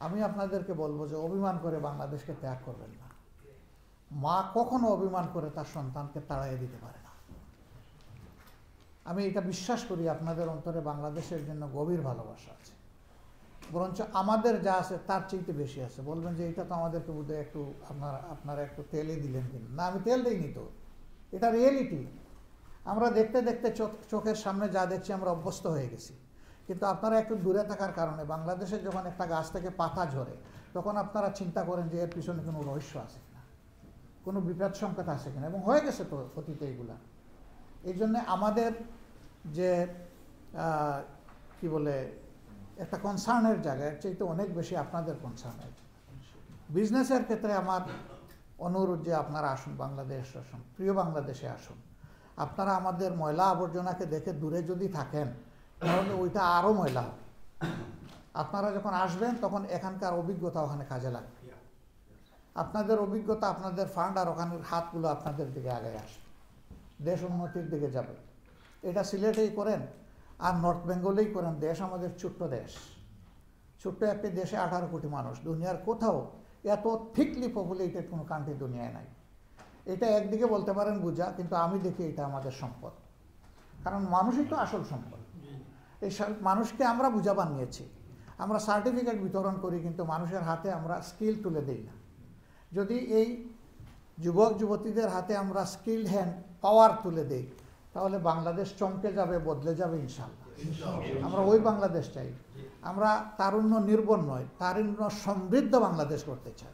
আমি আপনাদেরকে বলবো যে অভিমান করে বাংলাদেশকে ত্যাগ করবেন না। মা কখনো অভিমান করে তার সন্তানকে তাড়াইয়ে দিতে পারে না। আমি এটা বিশ্বাস করি আপনাদের অন্তরে বাংলাদেশের জন্য গভীর ভালোবাসা আছে, বরঞ্চ আমাদের যা আছে তার চাইতে বেশি আছে। বলবেন যে এটা তো আমাদেরকে বোধহয় একটু আপনারা একটু তেলে দিলেন কিনা। না, আমি তেল দিইনি তো, এটা রিয়েলিটি। আমরা দেখতে দেখতে চোখের সামনে যা দেখছি আমরা অভ্যস্ত হয়ে গেছি। কিন্তু আপনারা একটু দূরে থাকার কারণে বাংলাদেশে যখন একটা গাছ থেকে পাতা ঝরে তখন আপনারা চিন্তা করেন যে এর পিছনে কোনো রহস্য আছে কিনা, কোনো বিপদ সংকেত আছে কিনা, এবং হয়ে গেছে তো অতীতে এগুলা। এই জন্যে আমাদের যে কি বলে একটা কনসার্নের জায়গায় চাইতে অনেক বেশি আপনাদের কনসার্নের। বিজনেসের ক্ষেত্রে আমার অনুরোধ যে আপনারা আসুন, বাংলাদেশ আসুন, প্রিয় বাংলাদেশে আসুন। আপনারা আমাদের ময়লা আবর্জনাকে দেখে দূরে যদি থাকেন তাহলে ওইটা আরও ময়লা হবে। আপনারা যখন আসবেন তখন এখানকার অভিজ্ঞতা ওখানে কাজে লাগবে। আপনাদের অভিজ্ঞতা, আপনাদের ফান্ড আর ওখানের হাতগুলো আপনাদের দিকে আগে আসবে, দেশ উন্নতির দিকে যাবে। এটা সিলেটেই করেন আর নর্থ বেঙ্গলেই করেন। দেশ আমাদের ছোট্ট দেশ, ছোট্ট একটি দেশে 18 কোটি মানুষ। দুনিয়ার কোথাও এত থিকলি পপুলেটেড কোনো কান্ট্রি দুনিয়ায় নাই। এটা একদিকে বলতে পারেন বোঝা, কিন্তু আমি দেখি এটা আমাদের সম্পদ। কারণ মানুষই তো আসল সম্পদ। এই মানুষকে আমরা বোঝা বানিয়েছি। আমরা সার্টিফিকেট বিতরণ করি কিন্তু মানুষের হাতে আমরা স্কিল তুলে দিই না। যদি এই যুবক যুবতীদের হাতে আমরা স্কিল হ্যান্ড পাওয়ার তুলে দিই তাহলে বাংলাদেশ চমকে যাবে, বদলে যাবে ইনশাআল্লাহ। আমরা ওই বাংলাদেশ চাই। আমরা তারুণ্য নির্ভর নয়, তারুণ্য সমৃদ্ধ বাংলাদেশ করতে চাই।